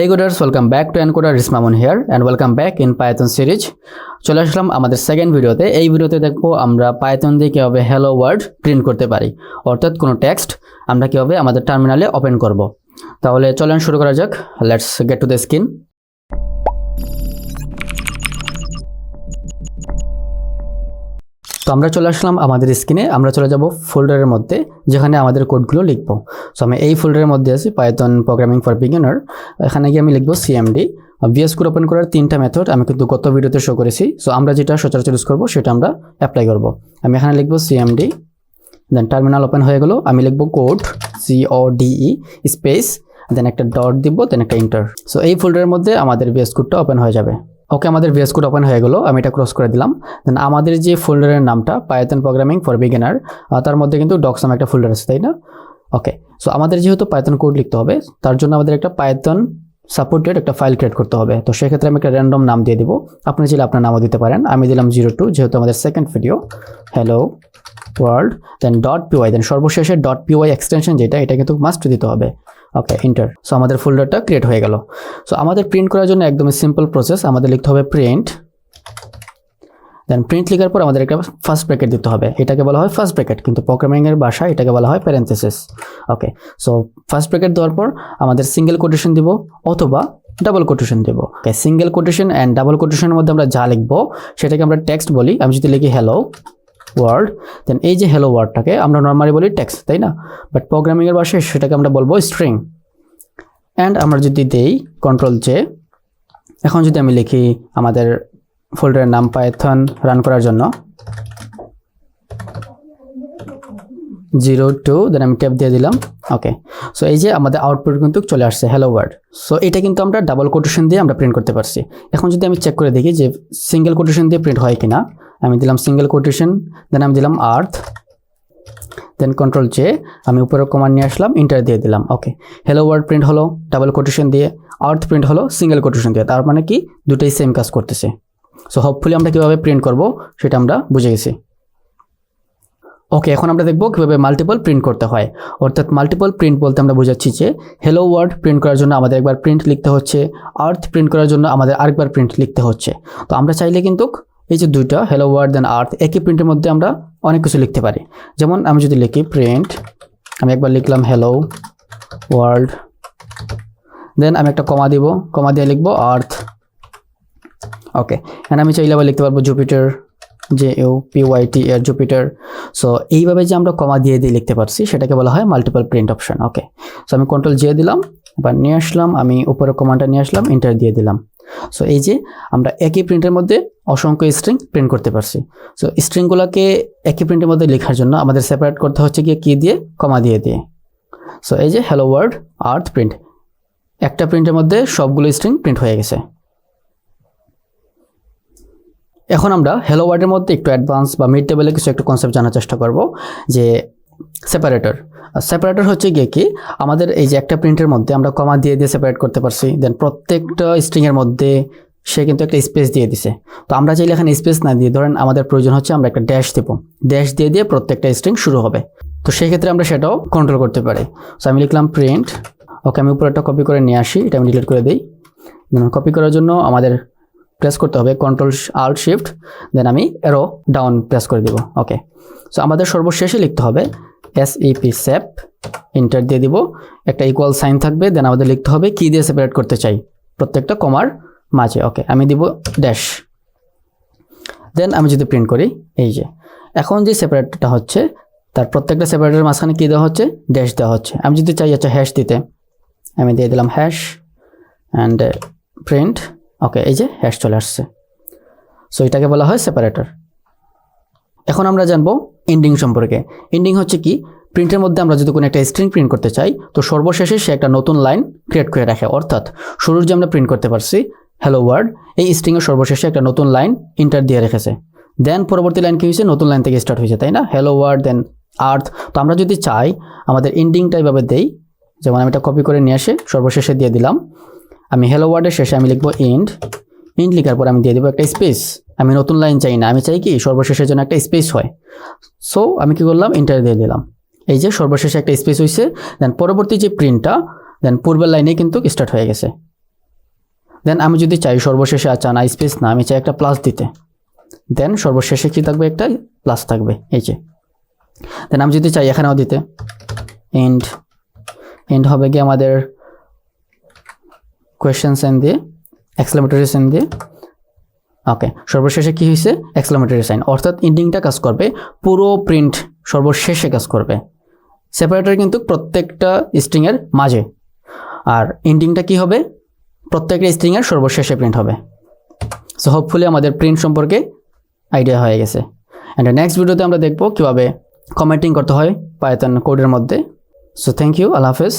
Hey coders, welcome back to Encoder. Rismamun here and welcome back in Python series. চলে আসলাম আমাদের second ভিডিওতে। এই ভিডিওতে দেখবো আমরা পাইথন দিয়ে কিভাবে হ্যালো ওয়ার্ল্ড প্রিন্ট করতে পারি, অর্থাৎ কোনো টেক্সট আমরা কিভাবে আমাদের টার্মিনালে ওপেন করব। তাহলে চলেন শুরু করা যাক। Let's get to the screen. তো আমরা চলে আসলাম আমাদের স্ক্রিনে। আমরা চলে যাব ফোল্ডারের মধ্যে যেখানে আমাদের কোডগুলো লিখব। সো আমি এই ফোল্ডারের মধ্যে আছি, পাইথন প্রোগ্রামিং ফর বিগিনার। এখানে গিয়ে আমি লিখব সিএমডি। ভিএস কোড ওপেন করার তিনটা মেথড আমি কিন্তু গত ভিডিওতে শো করেছি। সো আমরা যেটা সচরাচর ইউজ করবো সেটা আমরা অ্যাপ্লাই করব। আমি এখানে লিখব সিএমডি, দেন টার্মিনাল ওপেন হয়ে গেল। আমি লিখব কোড CODE স্পেস, দেন একটা ডট দিব, দেন একটা ইন্টার। সো এই ফোল্ডারের মধ্যে আমাদের ভিএস কোডটা ওপেন হয়ে যাবে। ওকে, আমাদের ভিএস কোড ওপেন হয়ে গেল। আমি এটা ক্লোজ করে দিলাম। দেন আমাদের যে ফোল্ডারের নামটা পাইথন প্রোগ্রামিং ফর বিগিনার, তার মধ্যে কিন্তু ডক্স নামে একটা ফোল্ডার আছে, তাই না? ওকে, সো আমাদের যেহেতু পাইথন কোড লিখতে হবে, তার জন্য আমাদের একটা পাইথন সাপোর্টেড একটা ফাইল ক্রিয়েট করতে হবে। তো সেক্ষেত্রে আমি একটা র্যান্ডম নাম দিয়ে দিব। আপনি চাইলে আপনার নামও দিতে পারেন। আমি দিলাম 02, যেহেতু আমাদের সেকেন্ড ভিডিও হ্যালো ওয়ার্ল্ড, দেন .py, দেন সর্বশেষে .py এক্সটেনশন যেটা, এটা কিন্তু মাস্ট দিতে হবে। ওকে, এন্টার। সো আমাদের ফোল্ডারটা ক্রিয়েট হয়ে গেল। সো আমাদের প্রিন্ট করার জন্য একদমই সিম্পল প্রসেস। আমাদের লিখতে হবে প্রিন্ট, দেন প্রিন্ট লেখার পর আমাদের একটা ফার্স্ট ব্র্যাকেট দিতে হবে। এটাকে বলা হয় ফার্স্ট ব্র্যাকেট, কিন্তু প্রোগ্রামিংয়ের ভাষায় এটাকে বলা হয় parenthesis. Okay, so first bracket দেওয়ার পর আমাদের সিঙ্গেল কোটেশন দিব অথবা ডাবল কোটেশন দেব। Okay, single quotation and double কোটেশনের মধ্যে আমরা যা লিখবো সেটাকে আমরা টেক্সট বলি। আমি যদি লিখি হ্যালো ওয়ার্ল্ড, দেন এই যে হ্যালো ওয়ার্ডটাকে আমরা নর্মালি বলি টেক্সট, তাই না? বাট প্রোগ্রামিংয়ের ভাষায় সেটাকে আমরা বলবো স্ট্রিং। অ্যান্ড আমরা যদি দেই Ctrl+J, এখন যদি আমি লিখি আমাদের ফোল্ডারের নাম পাইথন রান করার জন্য 02, দেন আমি ট্যাব দিয়ে দিলাম। ওকে, সো এই যে আমাদের আউটপুট কিন্তু চলে আসছে হ্যালো ওয়ার্ল্ড। সো এটা কিন্তু আমরা ডাবল কোটেশন দিয়ে আমরা প্রিন্ট করতে পারছি। এখন যদি আমি চেক করে দেখি যে সিঙ্গেল কোটেশন দিয়ে প্রিন্ট হয় কিনা, আমি দিলাম সিঙ্গেল কোটেশন, দেন আমি দিলাম আর্থ, দেন Ctrl+J, আমি উপরে কমান্ড নিয়ে আসলাম, ইন্টার দিয়ে দিলাম। ওকে, হ্যালো ওয়ার্ল্ড প্রিন্ট হলো ডাবল কোটেশন দিয়ে, আর্থ প্রিন্ট হলো সিঙ্গেল কোটেশন দিয়ে। তার মানে কি দুটোই সেম কাজ করতেছে। সো হোপফুলি আমরা কীভাবে প্রিন্ট করব সেটা আমরা বুঝে গেছি। ওকে, এখন আমরা দেখব কীভাবে মাল্টিপল প্রিন্ট করতে হয়। অর্থাৎ মাল্টিপল প্রিন্ট বলতে আমরা বোঝাচ্ছি যে হ্যালো ওয়ার্ল্ড প্রিন্ট করার জন্য আমাদের একবার প্রিন্ট লিখতে হচ্ছে, আর্থ প্রিন্ট করার জন্য আমাদের আরেকবার প্রিন্ট লিখতে হচ্ছে। তো আমরা চাইলে কিন্তু এই যে দুইটা হ্যালো ওয়ার্ল্ড দেন আর্থ একই প্রিন্টের মধ্যে আমরা অনেক কিছু লিখতে পারি। যেমন আমি যদি লিখি প্রিন্ট, আমি একবার লিখলাম হ্যালো ওয়ার্ল্ড, দেন আমি একটা কমা দিব, কমা দিয়ে লিখবো আর্থ। ওকে, এন্ড আমি চাইলে আবার লিখতে পারবো জুপিটার, JUPYTER জুপিটার। সো এইভাবে যে আমরা কমা দিয়ে লিখতে পারছি সেটাকে বলা হয় মাল্টিপল প্রিন্ট অপশন। ওকে, সো আমি Ctrl+J দিলাম, এবার নিয়ে আসলাম, আমি উপরে কমান্ডটা নিয়ে আসলাম, ইন্টার দিয়ে দিলাম। সো এই যে আমরা একই প্রিন্টের মধ্যে অসংখ্য স্ট্রিং প্রিন্ট করতে পারছি। সো স্ট্রিংগুলোকে একই প্রিন্টের মধ্যে লেখার জন্য আমাদের সেপারেট করতে হচ্ছে গিয়ে কি দিয়ে, কমা দিয়ে। সো এই যে হ্যালো ওয়ার্ল্ড আর্থ প্রিন্ট, একটা প্রিন্টের মধ্যে সবগুলো স্ট্রিং প্রিন্ট হয়ে গেছে। এখন আমরা হ্যালো ওয়ার্ল্ডের মধ্যে একটু অ্যাডভান্স বা মিড লেভেলের কিছু একটা কনসেপ্ট জানার চেষ্টা করব, যে সেপারেটর। সেপারেটর হচ্ছে গিয়ে কি, আমাদের এই যে একটা প্রিন্টের মধ্যে আমরা কমা দিয়ে সেপারেট করতে পারছি, দেন প্রত্যেকটা স্ট্রিংয়ের মধ্যে সে কিন্তু একটা স্পেস দিয়ে দিছে। তো আমরা চাইলে এখানে স্পেস না দিয়ে, ধরেন আমাদের প্রয়োজন হচ্ছে আমরা একটা ড্যাশ দেবো, ড্যাশ দিয়ে প্রত্যেকটা স্ট্রিং শুরু হবে। তো সেই ক্ষেত্রে আমরা সেটাও কন্ট্রোল করতে পারি। সো আমি লিখলাম প্রিন্ট। ওকে, আমি উপরে একটা কপি করে নিয়ে আসি, এটা আমি ডিলিট করে দিই। কপি করার জন্য আমাদের প্রেস করতে হবে Ctrl+Alt+Shift, দেন আমি অ্যারো ডাউন প্রেস করে দিব। ওকে, সো আমাদের সর্বশেষে লিখতে হবে SEP, ইন্টার দিয়ে দিব, একটা ইকুয়াল সাইন থাকবে, দেন আমাদের লিখতে হবে কি দিয়ে সেপারেট করতে চাই প্রত্যেকটা কমার মাঝে। ওকে, আমি দিব ড্যাশ, দেন আমি যদি প্রিন্ট করি, এই যে এখন যে সেপারেটটা হচ্ছে তার প্রত্যেকটা সেপারেটের মাঝখানে কী দেওয়া হচ্ছে, ড্যাশ দেওয়া হচ্ছে। আমি যদি চাই আচ্ছা হ্যাশ দিতে, আমি দিয়ে দিলাম হ্যাশ অ্যান্ড প্রিন্ট। ওকে, এই যে হ্যাশ চলে আসছে। সো এটাকে বলা হয় সেপারেটর। এখন আমরা জানবো এন্ডিং সম্পর্কে। এন্ডিং হচ্ছে কি, প্রিন্টের মধ্যে আমরা যদি কোনো একটা স্ট্রিং প্রিন্ট করতে চাই, তো সর্বশেষে সে একটা নতুন লাইন ক্রিয়েট করে রাখে। অর্থাৎ শুরুর যে আমরা প্রিন্ট করতে পারছি হ্যালো ওয়ার্ল্ড, এই স্ট্রিংয়ের সর্বশেষে একটা নতুন লাইন ইন্টার দিয়ে রেখেছে। দেন পরবর্তী লাইন কী হয়েছে, নতুন লাইন থেকে স্টার্ট হয়েছে, তাই না? হ্যালো ওয়ার্ল্ড দেন আর্থ। তো আমরা যদি চাই আমাদের এন্ডিংটা এইভাবে দেই, যেমন আমি এটা কপি করে নিয়ে আসে সর্বশেষে দিয়ে দিলাম। আমি হ্যালো ওয়ার্ল্ডের শেষে আমি লিখবো এন্ড লেখার পর আমি দিয়ে দেবো একটা স্পেস। আমি নতুন লাইন চাই না, আমি চাই কি সর্বশেষের জন্য একটা স্পেস হয়। সো আমি কি করলাম, ইন্টার দিয়ে দিলাম। এই যে সর্বশেষে একটা স্পেস হয়েছে, দেন পরবর্তী যে প্রিন্টটা দেন পূর্বের লাইনে কিন্তু স্টার্ট হয়ে গেছে। দেন আমি যদি চাই সর্বশেষে আচ্ছা না স্পেস না, আমি চাই একটা প্লাস দিতে, দেন সর্বশেষে কি থাকবে, একটা প্লাস থাকবে এই যে। দেন আমি যদি চাই এখানেও দিতে এন্ড হবে কি আমাদের কোয়েশ্চেন সাইন দিয়ে, এক্সক্লেমেটরি সাইন দিয়ে, ওকে সর্বশেষে কি হয়েছে, এক্সক্লেমেটরি সাইন, অর্থাৎ এন্ডিংটা কাজ করবে, পুরো প্রিন্ট সর্বশেষে কাজ করবে। সেপারেটর কিন্তু প্রত্যেকটা স্ট্রিংয়ের মাঝে, আর এন্ডিংটা কি হবে, প্রত্যেকটা স্ট্রিংয়ের সর্বশেষে প্রিন্ট হবে। সো হোপফুলি আমাদের প্রিন্ট সম্পর্কে আইডিয়া হয়ে গেছে। অ্যান্ড নেক্সট ভিডিওতে আমরা দেখব কীভাবে কমেন্টিং করতে হয় পাইথন কোডের মধ্যে। সো থ্যাংক ইউ, আল্লাহ হাফেজ।